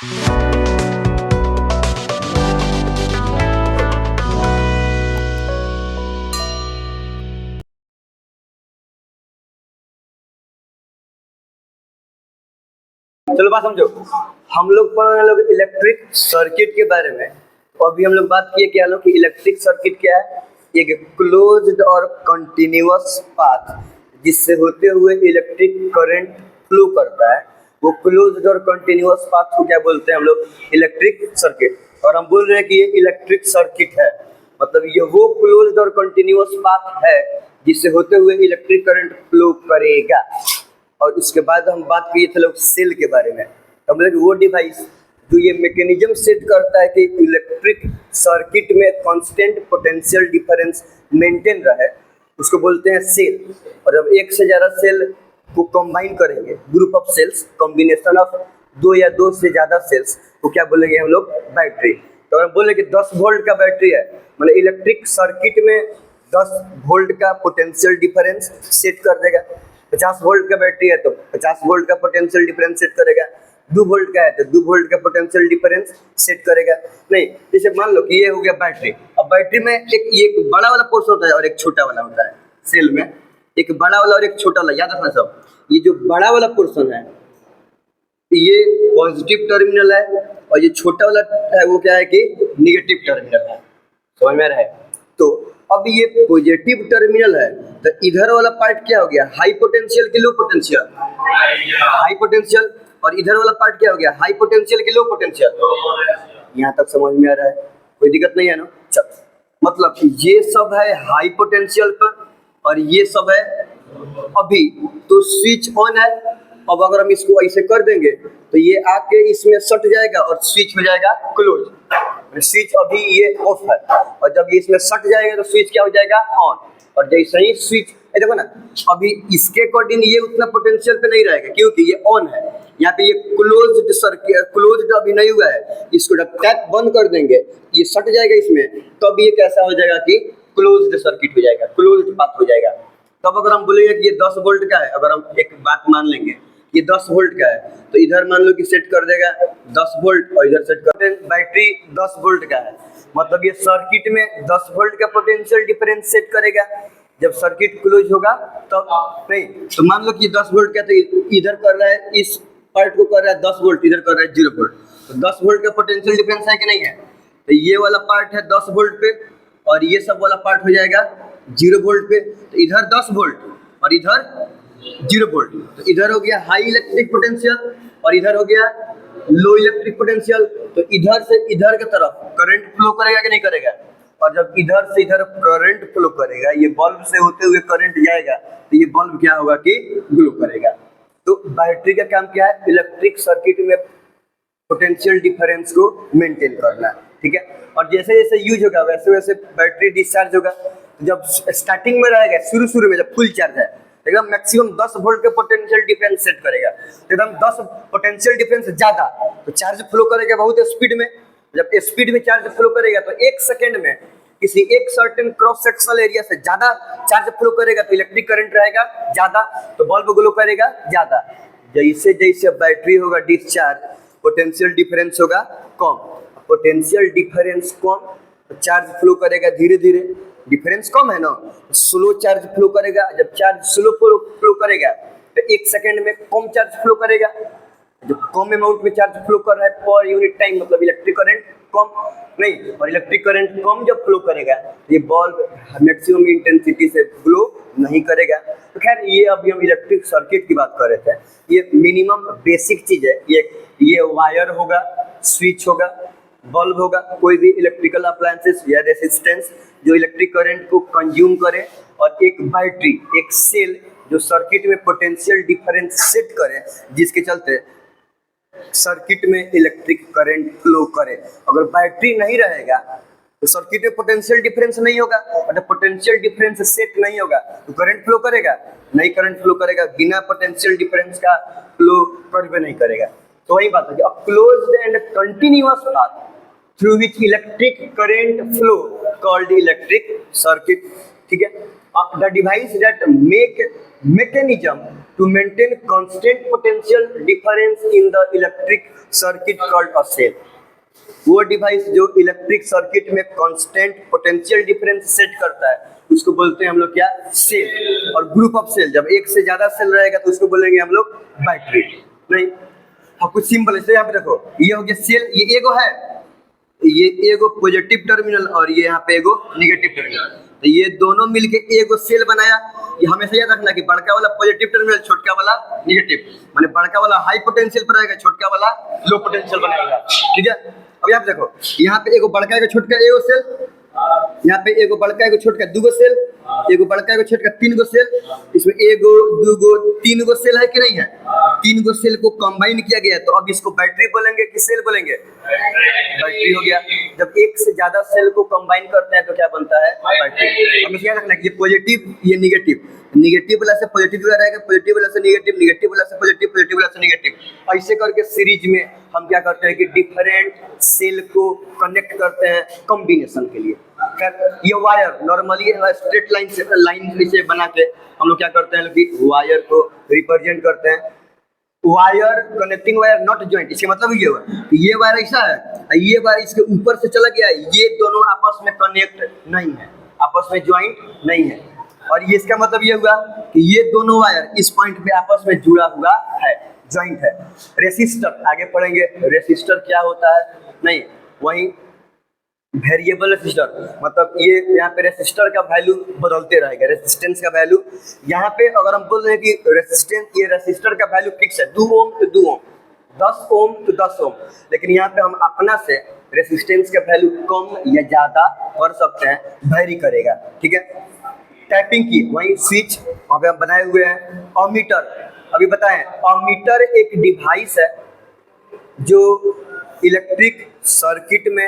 चलो बात समझो। हम लोग पढ़ रहे लोग इलेक्ट्रिक सर्किट के बारे में। तो अभी हम लोग बात किए क्या लोग कि इलेक्ट्रिक सर्किट क्या है, एक क्लोज्ड और कंटिन्यूअस पाथ जिससे होते हुए इलेक्ट्रिक करंट फ्लो करता है, वो क्लोज्ड और कंटिन्यूअस पाथ को क्या बोलते हैं हम लोग, इलेक्ट्रिक सर्किट। और हम बोल रहे हैं कि ये इलेक्ट्रिक सर्किट है, मतलब ये वो क्लोज्ड और कंटिन्यूअस पाथ है जिससे होते हुए इलेक्ट्रिक करंट फ्लो करेगा। और उसके बाद हम बात किए थे लोग सेल के बारे में। हम लोग वो डिवाइस जो ये मैकेनिज्म सेट करता है कि इलेक्ट्रिक सर्किट में कांस्टेंट पोटेंशियल डिफरेंस मेंटेन रहे, उसको बोलते हैं सेल। और जब एक से ज़्यादा सेल को कंबाइन करेंगे, group of cells, combination of दो या दो से ज़्यादा सेल्स को क्या बोलेंगे हम लोग, बैटरी। तो अगर बोले कि 10 वोल्ट का बैटरी है, मतलब इलेक्ट्रिक सर्किट में 10 वोल्ट का पोटेंशियल डिफरेंस सेट कर देगा। 50 वोल्ट का बैटरी है तो 50 वोल्ट का पोटेंशियल डिफरेंस सेट करेगा। 2 वोल्ट का है तो 2 वोल्ट का पोटेंशियल डिफरेंस सेट करेगा। नहीं, जैसे मान लो कि ये हो गया बैटरी। अब बैटरी में एक बड़ा वाला पोर्शन होता है और एक छोटा वाला होता है। सेल में एक बड़ा वाला और एक छोटा वाला, याद रखना सब। ये जो बड़ा वाला पोर्शन है ये पॉजिटिव टर्मिनल है और ये छोटा वाला है वो क्या है कि निगेटिव टर्मिनल है। समझ में आ रहा है? तो अब ये पॉजिटिव टर्मिनल है तो इधर वाला पार्ट क्या हो गया, हाई पोटेंशियल की लो पोटेंशियल, हाई पोटेंशियल। और इधर वाला पार्ट क्या हो गया, हाई पोटेंशियल की लो पोटेंशियल। यहाँ तक समझ में आ रहा है? कोई दिक्कत नहीं है ना? चल, मतलब ये सब है हाई पोटेंशियल पर और ये सब है अभी तो स्विच ऑन है। अब अगर हम इसको ऐसे कर देंगे तो ये आके इसमें सट जाएगा और स्विच हो जाएगा क्लोज। स्विच अभी ये ऑफ है और जब ये इसमें सट जाएगा तो स्विच क्या हो जाएगा, ऑन। और जैसे ही स्विच, देखो ना, अभी इसके अकॉर्डिंग ये उतना पोटेंशियल पे नहीं रहेगा क्योंकि ये ऑन है। यहाँ पे ये क्लोज्ड सर्किट, क्लोज्ड अभी नहीं हुआ है। इसको जब टैप बंद कर देंगे ये सट जाएगा इसमें, तब ये कैसा हो जाएगा कि क्लोज्ड सर्किट हो जाएगा, क्लोज्ड पाथ हो जाएगा। तब अगर हम बोलेंगे कि ये 10 वोल्ट का है, अगर हम एक बात मान लेंगे ये 10 वोल्ट का है तो इधर मान लो कि सेट कर देगा 10 वोल्ट और इधर सेट कर देगा बैटरी 10 वोल्ट का है, मतलब ये सर्किट में 10 वोल्ट का पोटेंशियल डिफरेंस सेट करेगा। जब सर्किट क्लोज होगा तो नहीं, तो मान लो कि 10 वोल्ट का तो इधर कर रहा है, इस पार्ट को कर रहा है 10 वोल्ट, इधर कर रहा है 0 वोल्ट, तो 10 वोल्ट का पोटेंशियल डिफरेंस है कि नहीं है? तो ये वाला पार्ट है 10 वोल्ट पे और ये सब वाला पार्ट हो जाएगा 0 वोल्ट पे। तो इधर 10 वोल्ट और इधर 0 वोल्ट, तो इधर हो गया हाई इलेक्ट्रिक पोटेंशियल और इधर हो गया लो इलेक्ट्रिक पोटेंशियल। तो इधर से इधर की तरफ करंट फ्लो करेगा कि नहीं करेगा? और जब इधर से इधर करंट फ्लो करेगा, ये बल्ब से होते हुए करंट जाएगा तो ये बल्ब क्या होगा कि ग्लो करेगा। तो बैटरी का काम क्या है, इलेक्ट्रिक सर्किट में पोटेंशियल डिफरेंस को मेंटेन करना, ठीक है। और जैसे जैसे यूज होगा वैसे वैसे बैटरी डिस्चार्ज होगा। जब स्टार्टिंग में रहेगा, शुरू में जब फुल चार्ज है एकदम मैक्सिमम 10 वोल्ट के पोटेंशियल डिफरेंस सेट करेगा, एकदम 10 पोटेंशियल डिफरेंस ज्यादा तो चार्ज फ्लो करेगा बहुत स्पीड में। जब स्पीड में चार्ज फ्लो करेगा तो 1 सेकंड में किसी एक सर्टेन क्रॉस सेक्शनल एरिया से ज्यादा चार्ज फ्लो करेगा तो इलेक्ट्रिक करंट रहेगा ज्यादा, तो बल्ब ग्लो करेगा ज्यादा। जैसे जैसे बैटरी होगा डिस्चार्ज, पोटेंशियल डिफरेंस होगा कम, पोटेंशियल डिफरेंस कम, चार्ज फ्लो करेगा धीरे धीरे। डिफरेंस कम है ना, स्लो चार्ज फ्लो करेगा। जब चार्ज स्लो फ्लो करेगा तो 1 सेकंड में कम चार्ज फ्लो करेगा। जो कम अमाउंट में चार्ज फ्लो कर रहा है पर यूनिट टाइम, मतलब इलेक्ट्रिक करंट कम नहीं, और इलेक्ट्रिक करंट कम जब फ्लो करेगा ये बल्ब मैक्सिमम इंटेंसिटी से फ्लो नहीं करेगा। तो खैर ये अभी हम इलेक्ट्रिक सर्किट की बात कर रहे थे। ये मिनिमम बेसिक चीज है। ये वायर होगा, स्विच होगा, बल्ब होगा, कोई भी इलेक्ट्रिकल अप्लायंसेस या रेसिस्टेंस जो इलेक्ट्रिक करंट को कंज्यूम करे, और एक बैटरी, एक सेल जो सर्किट में पोटेंशियल डिफरेंस सेट करे जिसके चलते सर्किट में इलेक्ट्रिक करंट फ्लो करे। अगर बैटरी नहीं रहेगा तो सर्किट में पोटेंशियल डिफरेंस नहीं होगा, और जब पोटेंशियल डिफरेंस सेट नहीं होगा तो करंट फ्लो करेगा नहीं, करंट फ्लो करेगा बिना पोटेंशियल डिफरेंस का फ्लो कर नहीं करेगा। तो वही बात है कि closed end continuous path through which electric current flow called electric circuit, ठीक है। The device that make mechanism to maintain constant potential difference in the electric circuit called a cell. वो डिवाइस जो इलेक्ट्रिक सर्किट में constant potential difference set करता है उसको बोलते हैं हम लोग क्या, सेल। और ग्रुप ऑफ सेल, जब एक से ज्यादा सेल रहेगा तो उसको बोलेंगे हम लोग बैटरी। नहीं, हाँ कुछ सिंपल है। यहाँ पे देखो, ये हो गया सेल, ये एगो है, ये एगो पॉजिटिव टर्मिनल और ये यहाँ पे एगो निगेटिव टर्मिनल, तो ये दोनों मिलके एगो सेल बनाया। ये हमेशा याद रखना कि बड़का वाला पॉजिटिव टर्मिनल, छोटका वाला निगेटिव, माने बड़का वाला हाई पोटेंशियल पर रहेगा, छोटका वाला लो पोटेंशियल बनाएगा। ठीक है, अब यहाँ पे देखो, यहाँ पे एगो बड़का एगो छोटका एगो सेल, यहाँ पे एगो बड़का एगो छोटका दूगो सेल, एगो बड़का एगो छोटका तीन गो सेल, इसमें एगो दूगो तीन गो सेल है कि नहीं है, तीन गो सेल को कंबाइन किया गया, तो अब इसको बैटरी बोलेंगे कि सेल बोलेंगे, बैटरी हो गया। जब एक से ज्यादा सेल को कंबाइन करते हैं तो क्या बनता है, बैटरी। हमें क्या रखना है, ये पॉजिटिव ये निगेटिव, निगेटिव वाला से पॉजिटिव वाला रहेगा, पॉजिटिव वाला से निगेटिव, निगेटिव वाला से पॉजिटिव, पॉजिटिव वाला से निगेटिव। ऐसे करके सीरीज में हम क्या करते हैं कि डिफरेंट सेल को कनेक्ट करते हैं कॉम्बिनेशन के लिए। ये वायर नॉर्मली स्ट्रेट लाइन से बना के हम लोग क्या करते हैं कि वायर को रिप्रेजेंट करते हैं। Wire connecting wire not joint, इसका मतलब ये हुआ कि ये वायर ऐसा है, ये वायर इसके ऊपर से चला गया, ये दोनों आपस में कनेक्ट नहीं है, आपस में ज्वाइंट नहीं है। और ये इसका मतलब ये हुआ कि ये दोनों वायर इस पॉइंट पे आपस में जुड़ा हुआ है, ज्वाइंट है। रेसिस्टर आगे पढ़ेंगे, रेसिस्टर क्या होता है, नहीं वही वेरिएबल रेसिस्टर, मतलब ये यहाँ पे रेसिस्टर का वैल्यू बदलते रहेगा, रेसिस्टेंस का वैल्यू। यहाँ पे अगर हम बोल रहे हैं कि रेसिस्टेंस, ये रेसिस्टर का वैल्यू फिक्स है, 2 ओम तो 2 ओम, 10 ओम तो 10 ओम, लेकिन यहाँ पे हम अपना से रेसिस्टेंस का वैल्यू कम या ज्यादा कर सकते हैं, वेरी करेगा। ठीक है, टैपिंग की वही स्विच वहाँ पे हम बनाए हुए हैं। अमीटर, अभी बताएं, अमीटर एक डिवाइस है जो इलेक्ट्रिक सर्किट में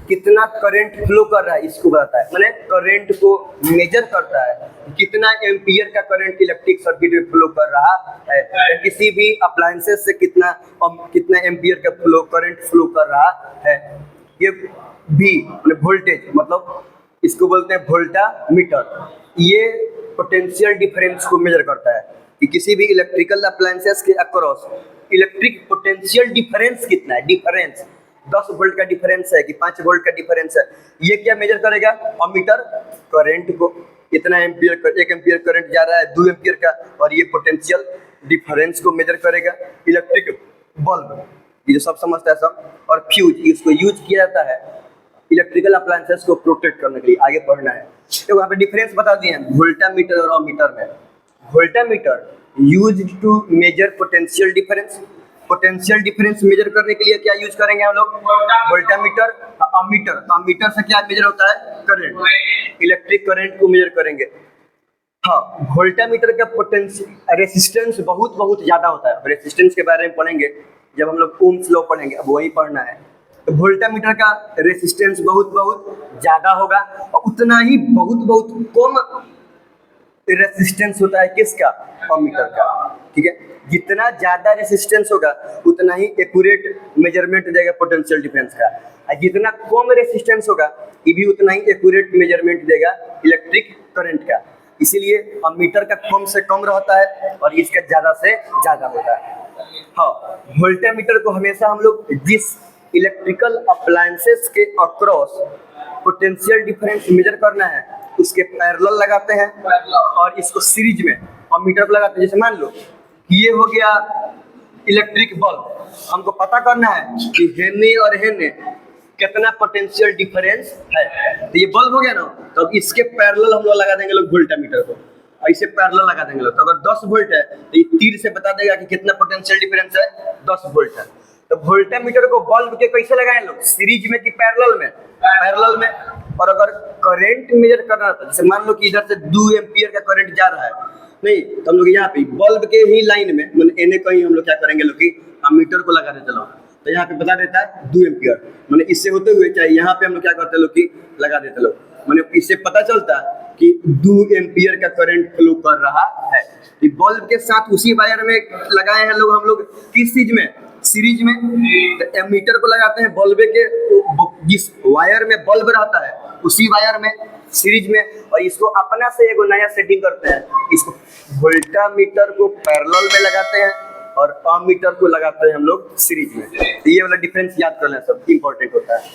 कितना करंट फ्लो कर रहा है इसको बताता है, माने करंट को मेजर करता है, कितना एम्पियर का करंट इलेक्ट्रिक सर्किट में फ्लो कर रहा है, किसी भी अप्लायंसेस से कितना एम्पियर का करंट फ्लो कर रहा है। ये भी वोल्टेज, मतलब इसको बोलते हैं वोल्टामीटर। ये पोटेंशियल डिफरेंस को मेजर करता है कि किसी भी इलेक्ट्रिकल अप्लायंसेस के अक्रॉस इलेक्ट्रिक पोटेंशियल डिफरेंस कितना है, डिफरेंस 10 वोल्ट का डिफरेंस है कि 5 वोल्ट का डिफरेंस है, ये क्या मेजर करेगा, अमीटर करंट को, इतना एम्पियर, 1 एम्पियर करंट जा रहा है, 2 एम्पियर का, और ये पोटेंशियल डिफरेंस को मेजर करेगा। इलेक्ट्रिक बल्ब, ये सब समझता है सब, और फ्यूज, इसको यूज किया जाता है इलेक्ट्रिकल अप्लायंसेस को प्रोटेक्ट करने के लिए। आगे पढ़ना है, तो यहाँ पे डिफरेंस बता दिए हैं वोल्टामीटर और अमीटर में। Voltmeter used to measure potential difference, potential difference measure करने के लिए क्या यूज करेंगे हम लोग, वोल्टामीटर। अमीटर, अमीटर से क्या मेजर होता है, करंट, इलेक्ट्रिक करंट को मेजर करेंगे। हाँ, वोल्टामीटर का पोटेंशियल रेसिस्टेंस बहुत ज्यादा होता है, रेसिस्टेंस के बारे में पढ़ेंगे जब हम लोग ओम्स लॉ पढ़ेंगे, अब वही पढ़ना है। तो वोल्टामीटर का रेसिस्टेंस बहुत ज्यादा होगा, और उतना ही बहुत कम रेसिस्टेंस होता है किसका, अमीटर का। ठीक है, जितना ज्यादा रेसिस्टेंस होगा उतना ही एक्यूरेट मेजरमेंट देगा पोटेंशियल डिफरेंस का, और जितना कम रेसिस्टेंस होगा ये भी उतना ही एक्यूरेट मेजरमेंट देगा इलेक्ट्रिक करंट का। इसीलिए अमीटर का कम से कम रहता है और इसका ज्यादा से ज्यादा होता है। हाँ, वोल्टामीटर को हमेशा हम लोग जिस इलेक्ट्रिकल अप्लायंसेस के अक्रॉस पोटेंशियल डिफरेंस मेजर करना है उसके पैरेलल लगाते हैं, और इसको सीरीज में अमीटर पर लगाते हैं। जैसे मान लो कि ये हो गया इलेक्ट्रिक बल्ब, हमको पता करना है कि हेने और हेने कितना पोटेंशियल डिफरेंस है, तो ये बल्ब हो गया ना, तो अब इसके पैरेलल हम लोग लगा देंगे लोग वोल्टामीटर को, ऐसे पैरेलल लगा देंगे लोग। तो अगर 10 वोल्ट है तो ये तीर से बता देगा कि कितना पोटेंशियल डिफरेंस है, 10 वोल्ट है। तो वोल्टामीटर को बल्ब के कैसे लगाए लोग, सीरीज में कि पैरेलल में, पैरेलल में। और अगर करंट मेजर करना था, जैसे मान लो कि इधर से 2 एम्पियर का करंट जा रहा है, नहीं तो हम लोग यहाँ पे बल्ब के ही लाइन में मैंने एने कहीं हम लोग क्या करेंगे लोग कि अमीटर को लगा देते लोग, तो यहाँ पे बता देता है 2 एम्पियर, मैंने इससे होते हुए चाहे यहाँ पे हम लोग क्या करते लोग कि लगा देते लोग, मैंने इससे पता चलता है कि 2 एम्पियर का करंट फ्लो कर रहा है। बल्ब के साथ उसी वायर में लगाए हैं लोग हम लोग, किस चीज में, सीरीज में। तो एमीटर को लगाते हैं बल्ब के जिस वायर में बल्ब रहता है उसी वायर में, सीरीज में, और इसको अपना से एगो नया सेटिंग करते हैं, इसको वोल्टामीटर को पैरेलल में लगाते हैं और अमीटर को लगाते हैं हम लोग सीरीज में। तो ये वाला डिफरेंस याद कर लें, सब इंपॉर्टेंट होता है।